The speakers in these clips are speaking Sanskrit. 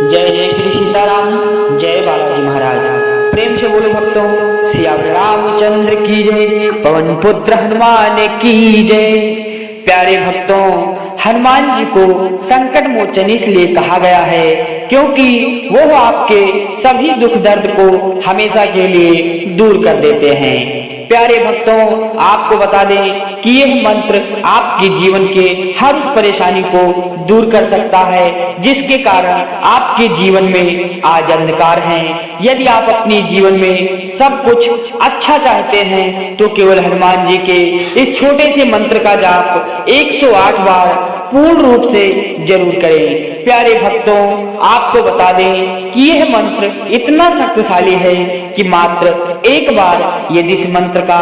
जय जय श्री सीताराम, जय बालाजी महाराज। प्रेम से बोलो भक्तों, सियावर रामचंद्र की जय, पवन पुत्र हनुमान की जय। प्यारे भक्तों, हनुमान जी को संकट मोचन इसलिए कहा गया है क्योंकि वो आपके सभी दुख दर्द को हमेशा के लिए दूर कर देते हैं। प्यारे भक्तों, आपको बता दें कि यह मंत्र आपके जीवन के हर उस परेशानी को दूर कर सकता है जिसके कारण आपके जीवन में आज अंधकार है। यदि आप अपने जीवन में सब कुछ अच्छा चाहते हैं तो केवल हनुमान जी के इस छोटे से मंत्र का जाप 108 बार पूर्ण रूप से जरूर करें। प्यारे भक्तों, आपको बता दें कि यह मंत्र इतना शक्तिशाली है कि मात्र एक बार यदि इस मंत्र का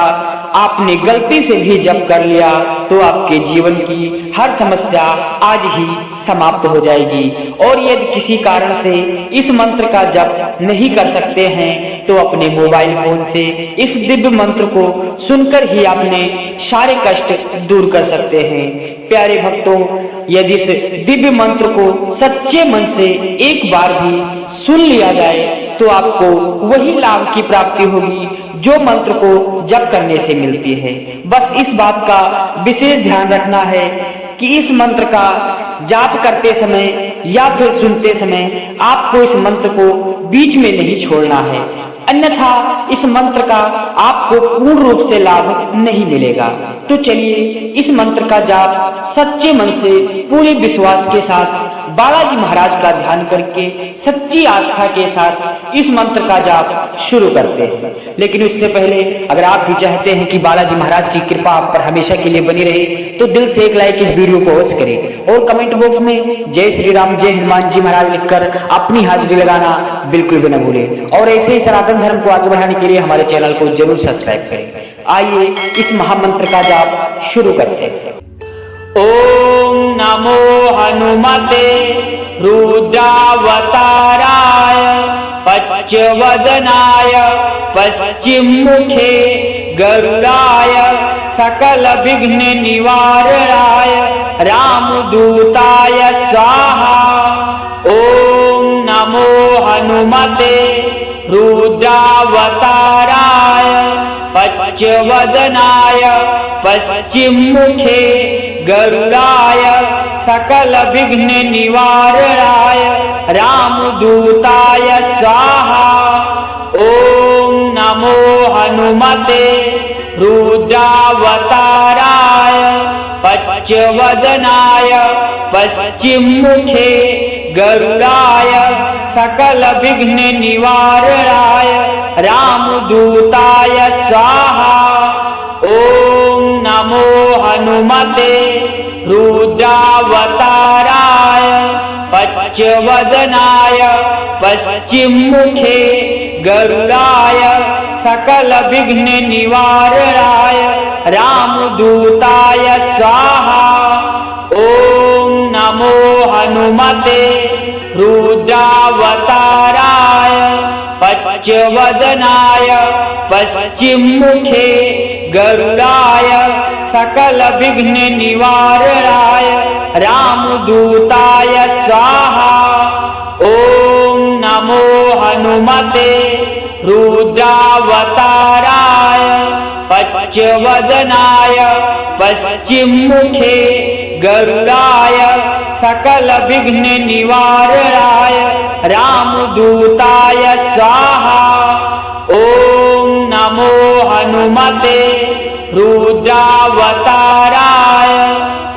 आपने गलती से भी जप कर लिया तो आपके जीवन की हर समस्या आज ही समाप्त हो जाएगी। और यदि किसी कारण से इस मंत्र का जप नहीं कर सकते हैं तो अपने मोबाइल फोन से इस दिव्य मंत्र को सुनकर ही अपने सारे कष्ट दूर कर सकते हैं। प्यारे भक्तों, यदि इस दिव्य मंत्र को सच्चे मन से एक बार भी सुन लिया जाए तो आपको वही लाभ की प्राप्ति होगी जो मंत्र को जप करने से मिलती है। बस इस बात का विशेष ध्यान रखना है कि इस मंत्र का जाप करते समय या फिर सुनते समय आपको इस मंत्र को बीच में नहीं छोड़ना है, अन्यथा इस मंत्र का आपको पूर्ण रूप से लाभ नहीं मिलेगा। तो चलिए इस मंत्र का जाप सच्चे मन से पूरे विश्वास के साथ बालाजी महाराज का ध्यान करके सच्ची आस्था के साथ इस मंत्र का जाप शुरू करते हैं। लेकिन उससे पहले अगर आप भी चाहते हैं कि बालाजी महाराज की कृपा आप पर हमेशा के लिए बनी रहे तो दिल से एक लाइक इस वीडियो को अवश्य करें और कमेंट बॉक्स में जय श्री राम जय हनुमान जी महाराज लिखकर अपनी हाजिरी लगाना बिल्कुल भी न भूलें। और ऐसे ही सनातन धर्म को आगे बढ़ाने के लिए हमारे चैनल को जरूर सब्सक्राइब करें। आइए इस महामंत्र का जाप शुरू करते हैं। ओम नमो हनुमते रुद्रावताराय पच्चवदनाय पश्चिम मुखे गरुड़ाय सकल विघ्न निवारणाय रामदूताय स्वाहा। ओम नमो हनुमते रुद्रावताराय पच्चवदनाय पश्चिम मुखे गरुड़ाय सकल विघ्न निवारणाय रामदूताय स्वाहा। ओम नमो हनुमते रुद्रावताराय पच्चवदनाय पश्चिम मुखे गरुड़ाय सकल विघ्न निवारणाय रामदूताय स्वाहा। ओम नमो हनुमते रुद्रावताराय पच्चवदनाय पश्चिम मुखे गरुड़ाय सकल विघ्न निवारणाय रामदूताय स्वाहा। ओम नमो हनुमते रुद्रावताराय पच्चवदनाय पश्चिम मुखे गरुड़ाय सकल विघ्न निवारणाय रामदूताय स्वाहा। ओम नमो हनुमते रुद्रावताराय पच्चवदनाय पश्चिम मुखे गरुड़ाय सकल विघ्न निवारणाय रामदूताय स्वाहा। ओम नमो हनुमते रुद्रावताराय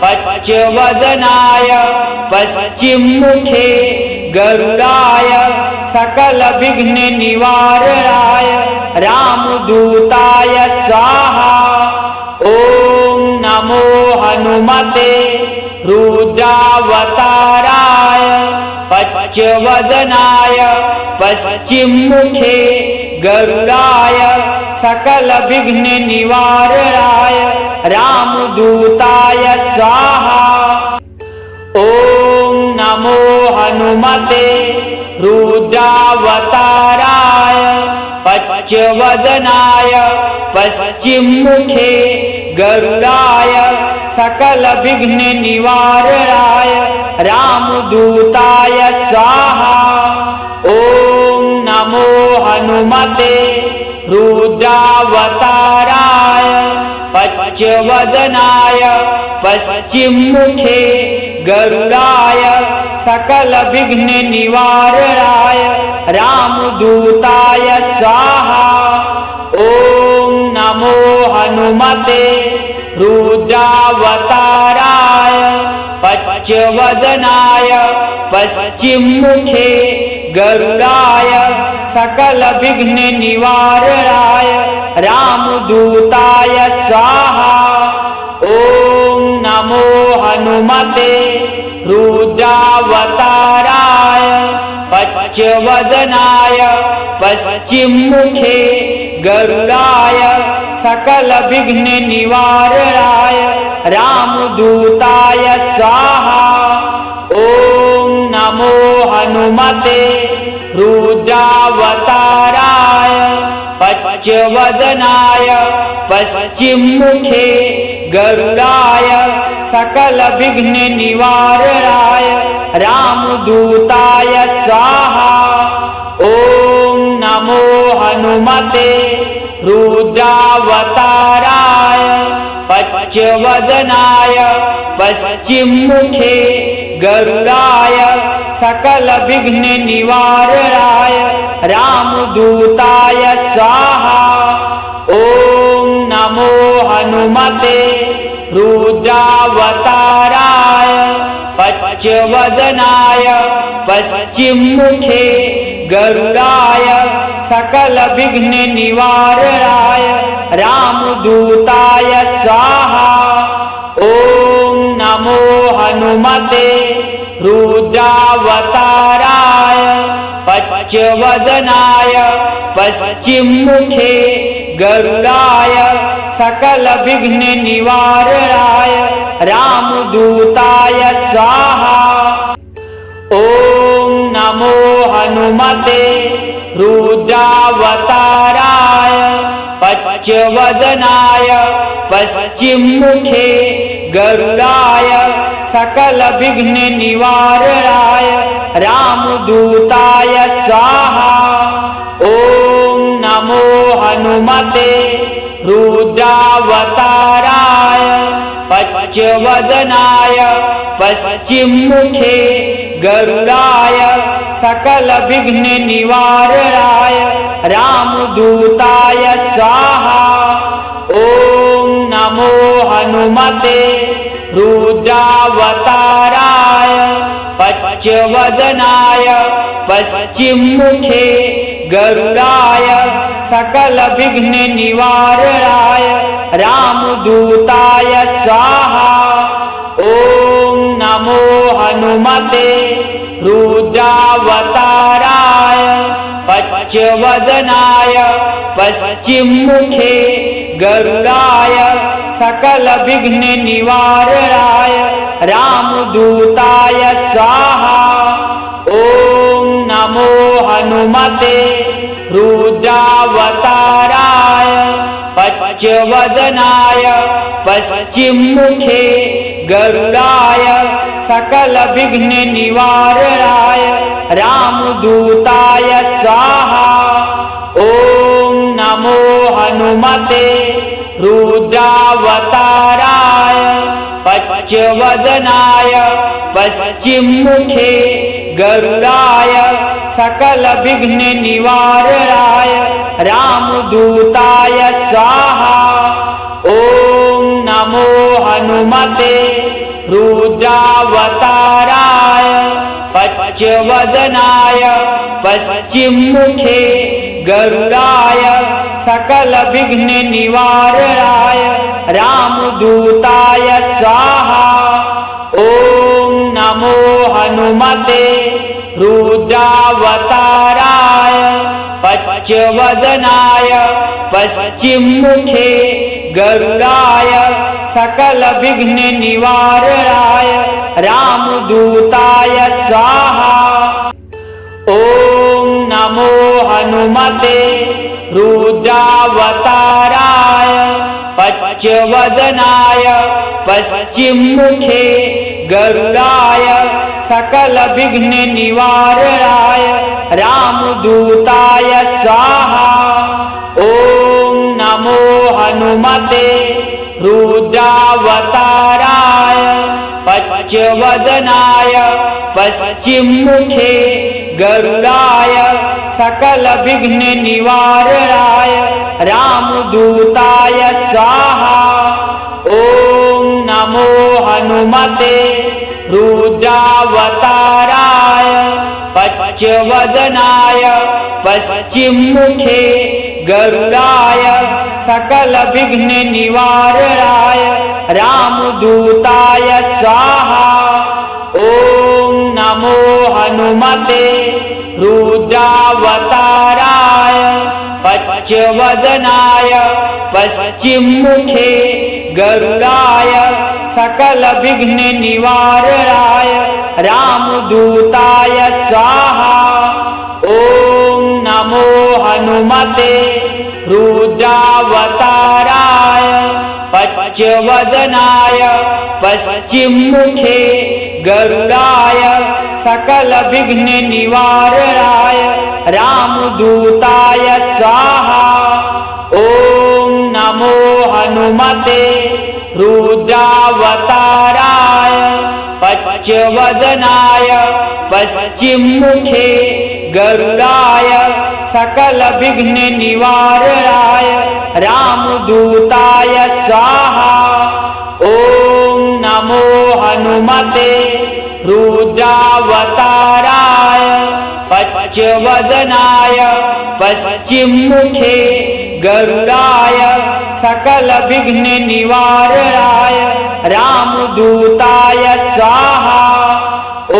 पच्चवदनाय पश्चिम मुखे गरुड़ाय सकल विघ्न निवारणाय रामदूताय स्वाहा। ओम नमो हनुमते रुद्रावताराय पच्चवदनाय पश्चिम मुखे गरुड़ाय सकल विघ्न निवारणाय रामदूताय स्वाहा। ओम नमो हनुमते रुद्रावताराय पच्चवदनाय पश्चिम मुखे गरुड़ाय सकल विघ्न निवारणाय रामदूताय स्वाहा। हनुमते रुद्रावताराय पच्चवदनाय पश्चिममुखे गरुडाय सकल विघ्न निवारणाय रामदूताय स्वाहा। ओम नमो हनुमते रुद्रावताराय पच्चवदनाय पश्चिममुखे गरुडाय सकल विघ्न निवारणाय रामदूताय स्वाहा। ओम नमो हनुमते रुद्रावताराय पच्चवदनाय पश्चिममुखे गरुडाय सकल विघ्न निवारणाय रामदूताय स्वाहा। ओम नमो हनुमते रुद्रावताराय पच्चवदनाय पश्चिममुखे गरुडाय सकल विघ्न निवारणाय रामदूताय स्वाहा। ओम नमो हनुमते रुद्रावताराय पच्चवदनाय पश्चिममुखे गरुडाय सकल विघ्न निवारणाय रामदूताय स्वाहा। ओम नमो हनुमते रुद्रावताराय पच्चवदनाय पश्चिममुखे गरुडाय सकल विघ्न निवारणाय रामदूताय स्वाहा। ओम नमो हनुमते रुद्रावताराय पच्चवदनाय पश्चिममुखे गरुडाय सकल विघ्न निवारणाय रामदूताय स्वाहा। ओम नमो हनुमते रुद्रावताराय पच्चवदनाय पश्चिममुखे गरुडाय सकल विघ्न निवारणाय रामदूताय स्वाहा। ओम नमो हनुमते रुद्रावताराय पच्चवदनाय पश्चिममुखे गरुडाय सकल विघ्न निवारणाय रामदूताय स्वाहा। ओम नमो हनुमते रुद्रावताराय पच्चवदनाय पश्चिममुखे गरुडाय सकल विघ्न निवारणाय रामदूताय स्वाहा। ओम नमो हनुमते रुद्रावताराय पच्चवदनाय पश्चिममुखे गरुडाय सकल विघ्न निवारणाय रामदूताय स्वाहा। ओम नमो हनुमते रुद्रावताराय पच्चवदनाय पश्चिममुखे गरुडाय सकल विघ्न निवारणाय रामदूताय स्वाहा। ओम नमो हनुमते रुद्रावताराय पच्चवदनाय पश्चिममुखे गरुडाय सकल विघ्न निवारणाय रामदूताय स्वाहा। ओम नमो हनुमते रुद्रावताराय पच्चवदनाय पश्चिममुखे गरुडाय सकल विघ्न निवारणाय रामदूताय स्वाहा। ओम नमो हनुमते रुद्रावताराय पच्चवदनाय पश्चिममुखे गरुडाय सकल विघ्न निवारणाय रामदूताय स्वाहा। ओम नमो हनुमते रुद्रावताराय पच्चवदनाय पश्चिममुखे गरुडाय सकल विघ्न निवारणाय रामदूताय स्वाहा। ओम नमो हनुमते रुद्रावताराय पच्चवदनाय पश्चिममुखे गरुडाय सकल विघ्न निवारणाय रामदूताय स्वाहा। ओम नमो हनुमते रुद्रावताराय पच्चवदनाय पश्चिममुखे गरुडाय सकल विघ्न निवारणाय रामदूताय स्वाहा। ओम नमो हनुमते रुद्रावताराय पच्चवदनाय पश्चिममुखे गरुडाय सकल विघ्न निवारणाय रामदूताय स्वाहा। ओम नमो हनुमते रुद्रावताराय पच्चवदनाय पश्चिममुखे गरुडाय सकल विघ्न निवारणाय रामदूताय स्वाहा। ओम नमो हनुमते रुद्रावताराय पच्चवदनाय पश्चिममुखे गरुडाय सकल विघ्न निवारणाय रामदूताय स्वाहा। ओम नमो हनुमते रुद्रावताराय पच्चवदनाय पश्चिममुखे गरुडाय सकल विघ्न निवारणाय रामदूताय स्वाहा।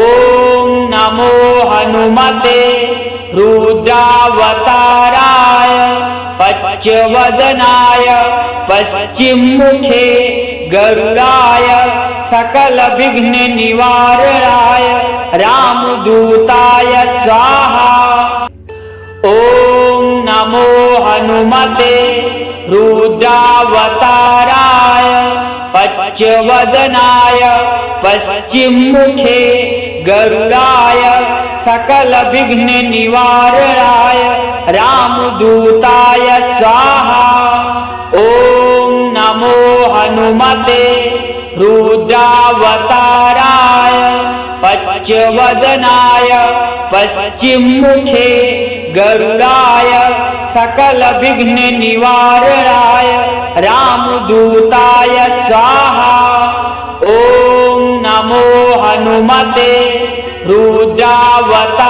ओम नमो हनुमते रुद्रावताराय पच्चवदनाय पश्चिममुखे गरुडाय सकल विघ्न निवारणाय रामदूताय स्वाहा। ओम नमो हनुमते रुद्रावताराय पच्चवदनाय पश्चिममुखे गरुडाय सकल विघ्न निवारणाय रामदूताय स्वाहा। ओम नमो हनुमते रुद्रावताराय पच्चवदनाय पश्चिममुखे गरुडाय सकल विघ्न निवारणाय रामदूताय स्वाहा। ओम नमो हनुमते रुद्रावताराय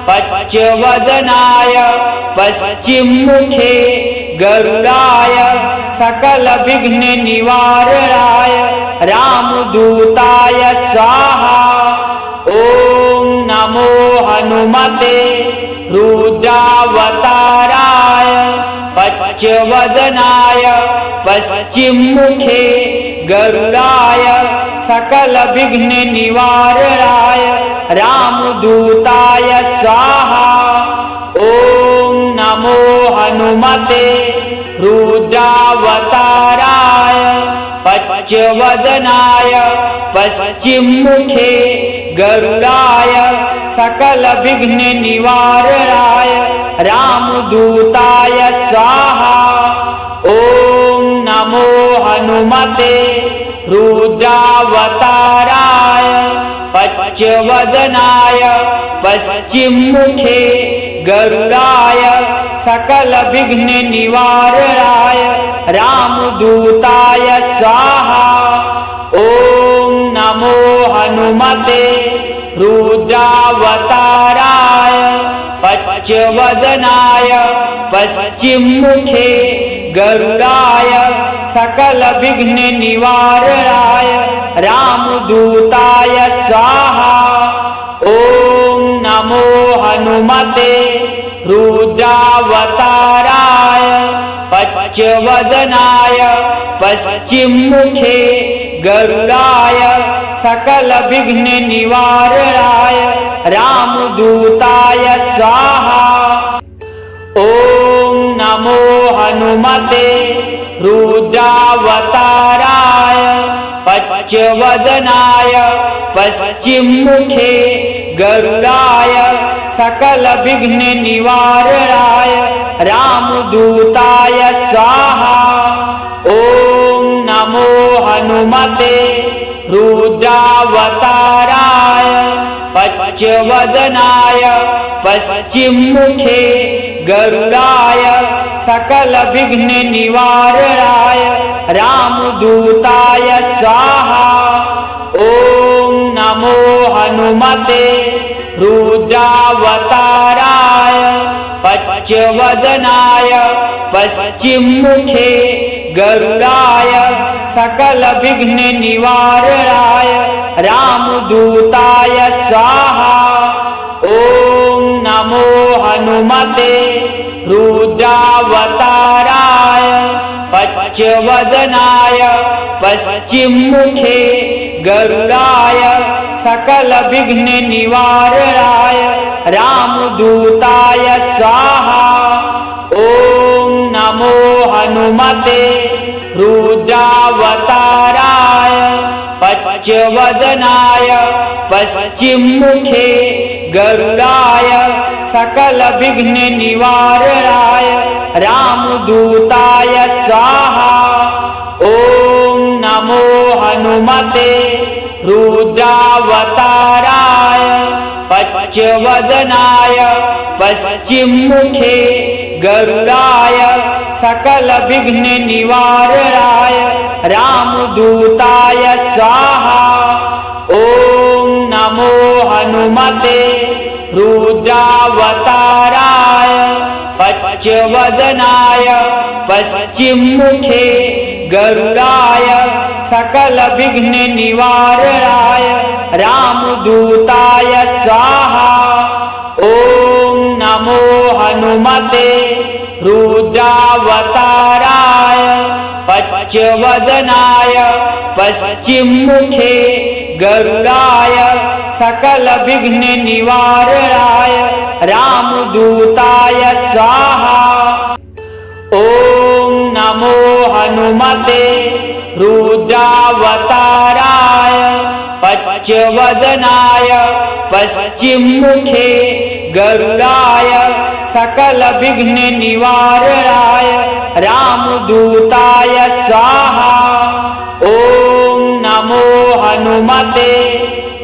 पच्चवदनाय पश्चिममुखे गरुडाय सकल विघ्न निवारणाय रामदूताय स्वाहा। ओम नमो हनुमते रुद्रावताराय पच्चवदनाय पश्चिममुखे गरुडाय सकल विघ्न निवारणाय रामदूताय स्वाहा। ओम नमो हनुमते रुद्रावताराय पच्चवदनाय पश्चिममुखे गरुडाय सकल विघ्न निवारणाय रामदूताय स्वाहा। ओम नमो हनुमते रुद्रावताराय पच्चवदनाय पश्चिममुखे गरुडाय सकल विघ्न निवारणाय रामदूताय स्वाहा। ओम नमो हनुमते रुद्रावताराय पच्चवदनाय पश्चिममुखे गरुडाय सकल विघ्न निवारणाय रामदूताय स्वाहा। ओम नमो हनुमते रुद्रावताराय पच्चवदनाय पश्चिममुखे गरुडाय सकल विघ्न निवारणाय रामदूताय स्वाहा। ओम नमो हनुमते रुद्रावताराय पच्चवदनाय पश्चिममुखे गरुडाय सकल विघ्न निवारणाय रामदूताय स्वाहा। ओम नमो हनुमते रुद्रावताराय पच्चवदनाय पश्चिममुखे गरुडाय सकल विघ्न निवारणाय रामदूताय स्वाहा। ओम नमो हनुमते रुद्रावताराय पच्चवदनाय पश्चिममुखे गरुडाय सकल विघ्न निवारणाय रामदूताय स्वाहा। ओम नमो हनुमते रुद्रावताराय पच्चवदनाय पश्चिममुखे गरुडाय सकल विघ्न निवारणाय रामदूताय स्वाहा। ओम नमो हनुमते रुद्रावताराय पच्चवदनाय पश्चिममुखे गरुडाय सकल विघ्न निवारणाय रामदूताय स्वाहा। ओम नमो हनुमते रुद्रावताराय पच्चवदनाय पश्चिममुखे गरुडाय सकल विघ्न निवारणाय रामदूताय स्वाहा। ओम नमो हनुमते रुद्रावताराय पच्चवदनाय पश्चिममुखे गरुडाय सकल विघ्न निवारणाय रामदूताय स्वाहा। ओम नमो हनुमते रुद्रावताराय पच्चवदनाय पश्चिममुखे गरुडाय सकल विघ्न निवारणाय रामदूताय स्वाहा। ओम नमो हनुमते रुद्रावताराय पच्चवदनाय पश्चिममुखे गरुडाय सकल विघ्न निवारणाय रामदूताय स्वाहा। ओम नमो हनुमते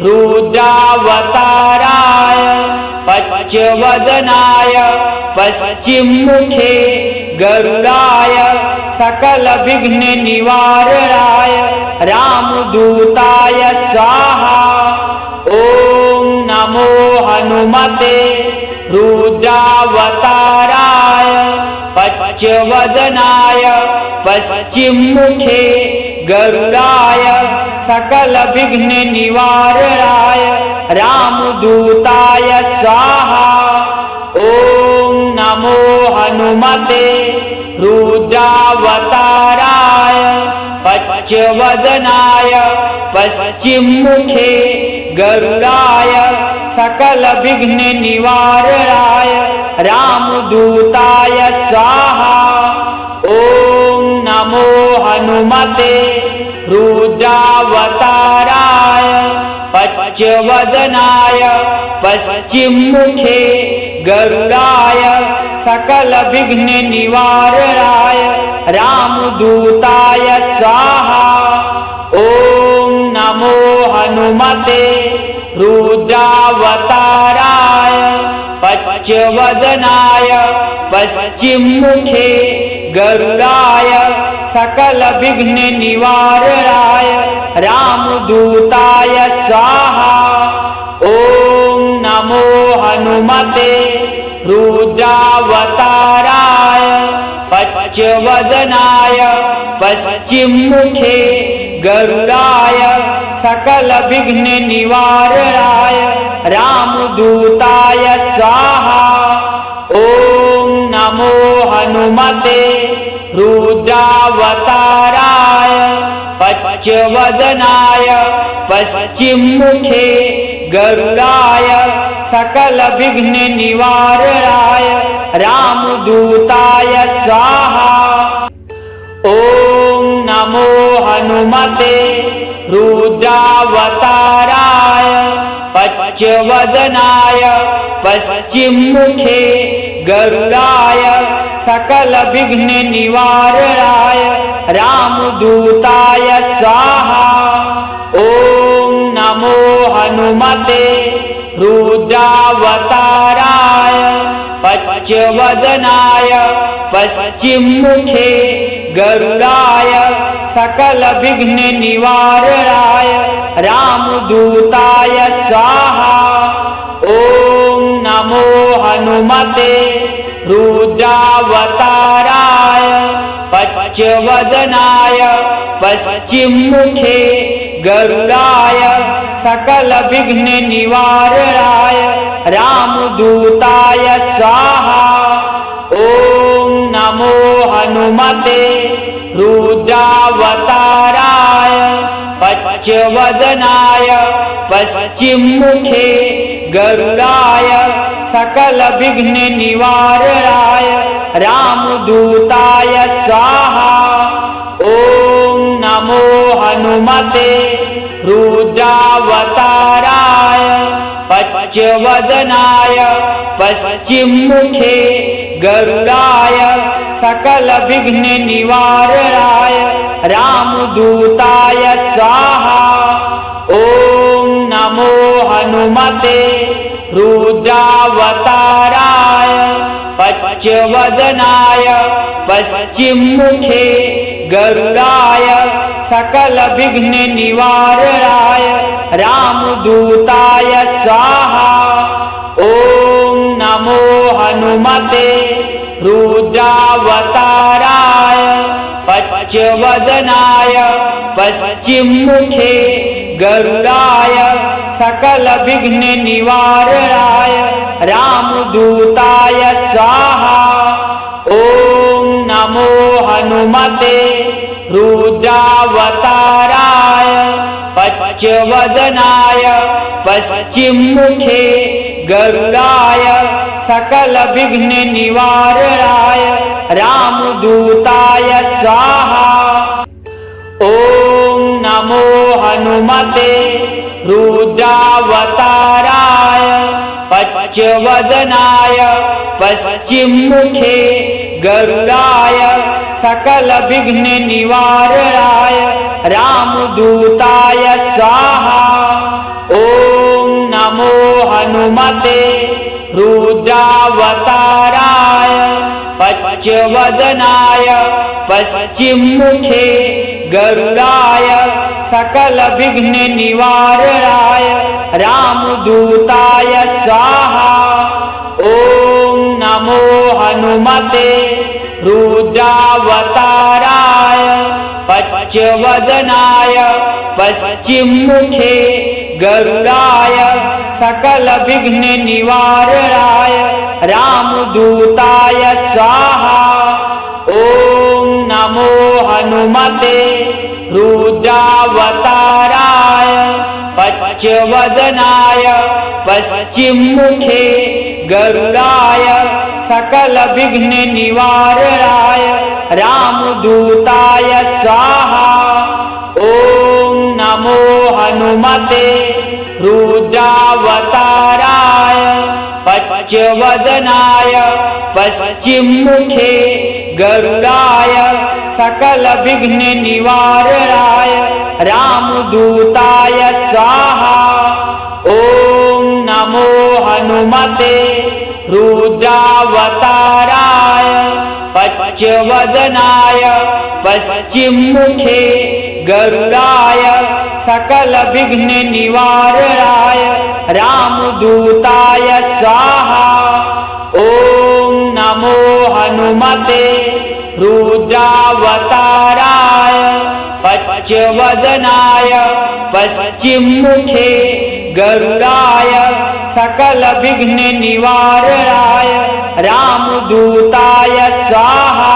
रुद्रावताराय पच्चवदनाय पश्चिममुखे गरुडाय सकल विघ्न निवारणाय रामदूताय स्वाहा। ओम नमो हनुमते रुद्रावताराय पच्चवदनाय पश्चिममुखे गरुडाय सकल विघ्न निवारणाय रामदूताय स्वाहा। ओम नमो हनुमते रुद्रावताराय पच्चवदनाय पश्चिममुखे गरुडाय सकल विघ्न निवारणाय रामदूताय स्वाहा। ओम नमो हनुमते रुद्रावताराय पच्चवदनाय पश्चिममुखे गरुडाय सकल विघ्न निवारणाय रामदूताय स्वाहा। ओम नमो हनुमते रुद्रावताराय पच्चवदनाय पश्चिममुखे गरुडाय सकल विघ्न निवारणाय रामदूताय स्वाहा। ओम नमो हनुमते रुद्रावताराय पच्चवदनाय पश्चिममुखे गरुडाय सकल विघ्न निवारणाय रामदूताय स्वाहा। ओम नमो हनुमते रुद्रावताराय पच्चवदनाय पश्चिममुखे गरुडाय सकल विघ्न निवारणाय रामदूताय स्वाहा। ओम नमो हनुमते रुद्रावताराय पच्चवदनाय पश्चिममुखे गरुडाय सकल विघ्न निवारणाय रामदूताय स्वाहा। ओम नमो हनुमते रुद्रावताराय पंचवदनाय पश्चिममुखे गरुडाय सकल विघ्न निवारणाय रामदूताय स्वाहा। ओम नमो हनुमते रुद्रावताराय पंचवदनाय पश्चिममुखे गरुडाय सकल विघ्न निवारणाय रामदूताय स्वाहा। ओम नमो हनुमते रुद्रावताराय पंचवदनाय पश्चिममुखे गरुडाय सकल विघ्न निवारणाय रामदूताय स्वाहा। ओम नमो हनुमते रुद्रावताराय पंचवदनाय पश्चिममुखे गरुडाय सकल विघ्न निवारणाय रामदूताय स्वाहा। ओम नमो हनुमते रुद्रावताराय पंचवदनाय पश्चिममुखे गरुडाय सकल विघ्न निवारणाय रामदूताय स्वाहा। ओम नमो हनुमते रुद्रावताराय पंचवदनाय पश्चिममुखे गरुडाय सकल विघ्न निवारणाय रामदूताय स्वाहा। ओम नमो हनुमते रुद्रावताराय पंचवदनाय पश्चिममुखे गरुडाय सकल विघ्न निवारणाय रामदूताय स्वाहा। ओम नमो हनुमते रुद्रावताराय पंचवदनाय पश्चिममुखे गरुडाय सकल विघ्न निवारणाय रामदूताय स्वाहा। ओम नमो हनुमते रुद्रावताराय पंचवदनाय पश्चिममुखे गरुडाय सकल विघ्न निवारणाय रामदूताय स्वाहा। ओम नमो हनुमते रुद्रावताराय पंचवदनाय पश्चिममुखे गरुडाय सकल विघ्न निवारणाय रामदूताय स्वाहा। ओम नमो हनुमते रुद्रावताराय पंचवदनाय पश्चिममुखे गरुडाय सकल विघ्न निवारणाय रामदूताय स्वाहा। ओम नमो हनुमते रुद्रावताराय पंचवदनाय पश्चिममुखे गरुडाय सकल विघ्न निवारणाय रामदूताय स्वाहा। ओम नमो हनुमते रुद्रावताराय पंचवदनाय पश्चिममुखे गरुडाय सकल विघ्न निवारणाय रामदूताय स्वाहा। ओम नमो हनुमते रुद्रावताराय पंचवदनाय पश्चिममुखे गरुडाय सकल विघ्न निवारणाय रामदूताय स्वाहा।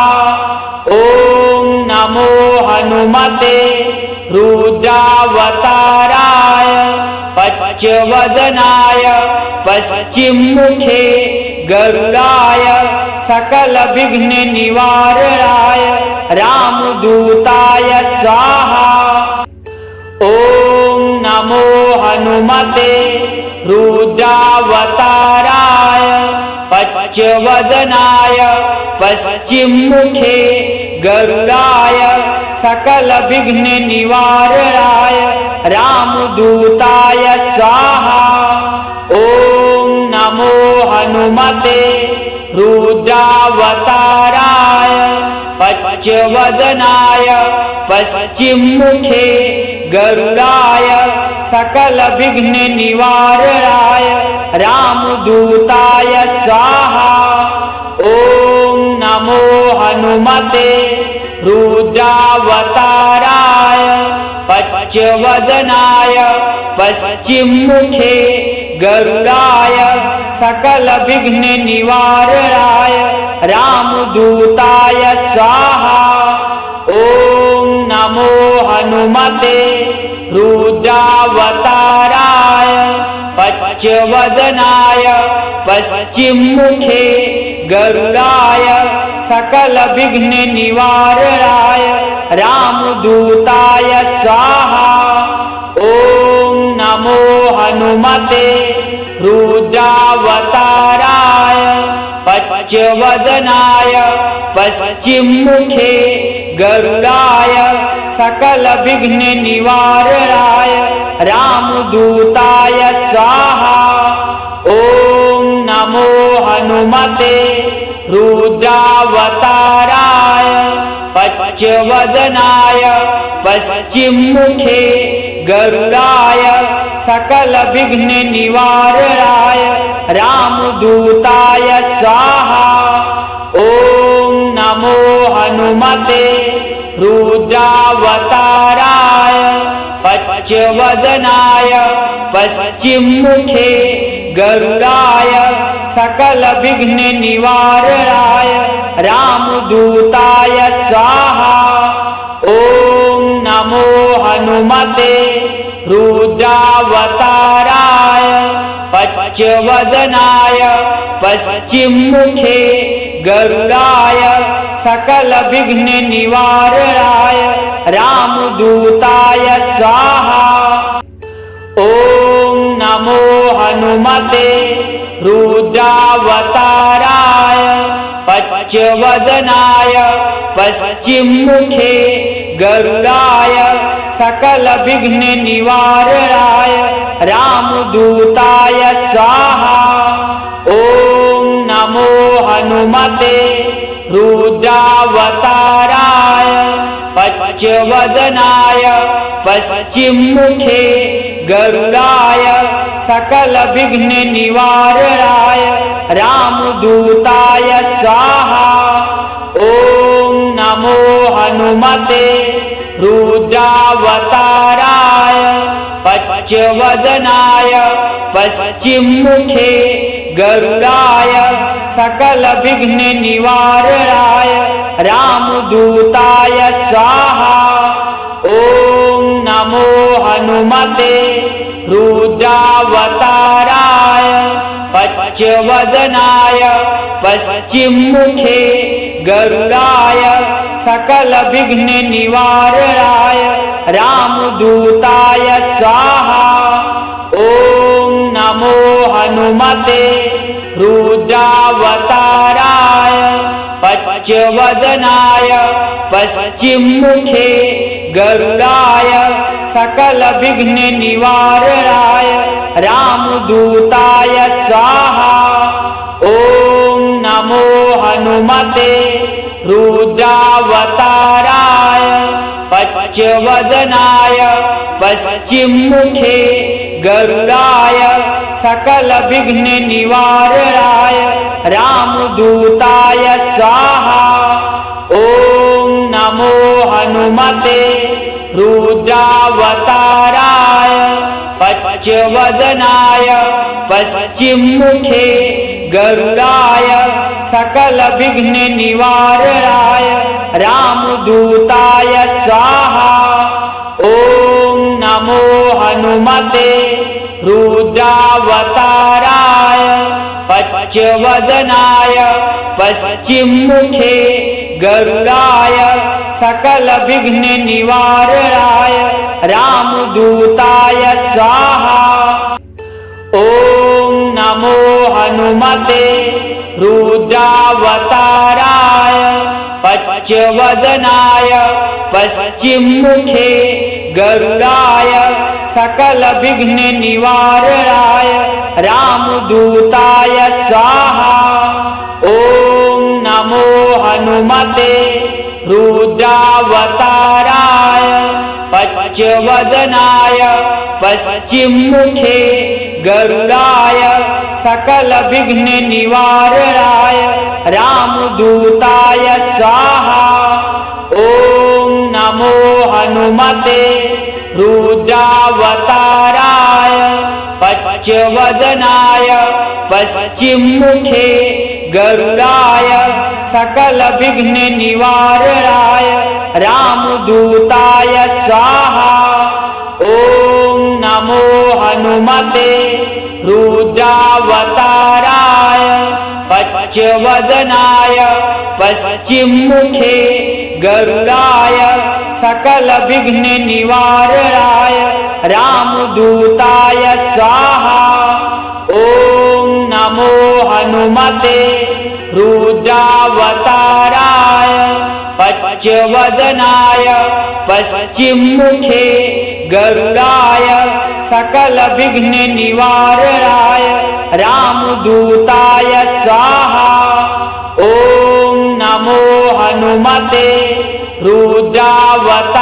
ओम नमो हनुमते रुद्रावताराय पंचवदनाय पश्चिममुखे गरुडाय सकल विघ्न निवारणाय रामदूताय स्वाहा। ओम नमो हनुमते रुद्रावताराय पच्यवदनाय पश्चिममुखे गरुडाय सकल विघ्न निवारणाय रामदूताय स्वाहा। ओम नमो हनुमते रुद्रावताराय पच्यवदनाय पश्चिममुखे गरुडाय सकल विघ्न निवारणाय रामदूताय स्वाहा। ओम नमो हनुमते रुद्रावताराय पच्यवदनाय पश्चिममुखे गरुडाय सकल विघ्न निवारणाय रामदूताय स्वाहा। ओम नमो हनुमते रुद्रावताराय पच्यवदनाय पश्चिममुखे गरुडाय सकल विघ्न निवारणाय रामदूताय स्वाहा। ओम नमो हनुमते रुद्रावताराय पच्यवदनाय पश्चिममुखे गरुडाय सकल विघ्न निवारणाय रामदूताय स्वाहा। ओम नमो हनुमते रुद्रावताराय पच्यवदनाय पश्चिममुखे गरुडाय सकल विघ्न निवारणाय रामदूताय स्वाहा। ओम नमो हनुमते रुद्रावताराय पच्यवदनाय पश्चिममुखे गरुडाय सकल विघ्न निवारणाय रामदूताय स्वाहा। ओम नमो हनुमते रुद्रावताराय पच्यवदनाय पश्चिममुखे गरुडाय सकल विघ्न निवारणाय रामदूताय स्वाहा। ओम नमो हनुमते रुद्रावताराय पच्यवदनाय पश्चिममुखे गरुडाय सकल विघ्न निवारणाय रामदूताय स्वाहा। ओम नमो हनुमते रुद्रावताराय पच्यवदनाय पश्चिममुखे गरुडाय सकल विघ्न निवारणाय रामदूताय स्वाहा। ओम नमो हनुमते रुद्रावताराय पच्यवदनाय पश्चिममुखे गरुडाय सकल विघ्न निवारणाय रामदूताय स्वाहा। ओम नमो हनुमते रुद्रावताराय पच्यवदनाय पश्चिममुखे गरुडाय सकल विघ्न निवारणाय रामदूताय स्वाहा। ओम नमो हनुमते रुद्रावताराय पच्यवदनाय पश्चिममुखे गरुडाय सकल विघ्न निवारणाय रामदूताय स्वाहा। ओम नमो हनुमते रुद्रावताराय पच्यवदनाय पश्चिममुखे गरुडाय सकल विघ्न निवारणाय रामदूताय स्वाहा। ओम नमो हनुमते रुद्रावताराय पच्यवदनाय पश्चिममुखे गरुडाय सकल विघ्न निवारणाय रामदूताय स्वाहा। ओम नमो हनुमते रुद्रावताराय पच्यवदनाय पश्चिममुखे गरुडाय सकल विघ्न निवारणाय रामदूताय स्वाहा। ओम नमो हनुमते रुद्रावताराय पच्चवदनाय पश्चिममुखे गरुडाय सकल विघ्न निवारणाय रामदूताय स्वाहा। ओम नमो हनुमते रुद्रावताराय पच्चवदनाय पश्चिममुखे गरुडाय सकल विघ्न निवारणाय रामदूताय स्वाहा। ओम नमो हनुमते रुद्रावताराय पच्चवदनाय पश्चिममुखे गरुडाय सकल विघ्न निवारणाय रामदूताय स्वाहा। ओम नमो हनुमते रुद्रावताराय पच्चवदनाय पश्चिममुखे गरुडाय सकल विघ्न निवारणाय रामदूताय स्वाहा। ओम नमो हनुमते रुद्रावताराय पच्चवदनाय पश्चिममुखे गरुडाय सकल विघ्न निवारणाय रामदूताय स्वाहा। ओम नमो हनुमते रुद्रावताराय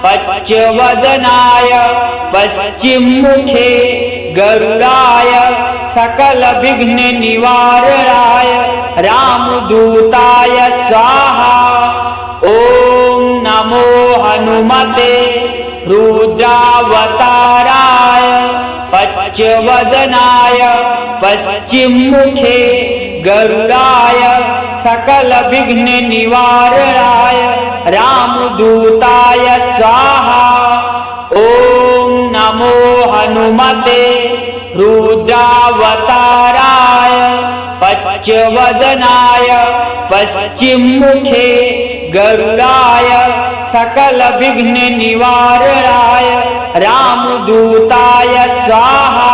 पच्चवदनाय पश्चिममुखे गरुडाय सकल विघ्न निवारणाय रामदूताय स्वाहा। ओम नमो हनुमते रुद्रावताराय पच्चवदनाय पश्चिममुखे गरुडाय सकल विघ्न निवारणाय रामदूताय स्वाहा। ओम नमो हनुमते रुद्रावताराय पच्चवदनाय पश्चिममुखे गरुडाय सकल विघ्न निवारणाय रामदूताय स्वाहा।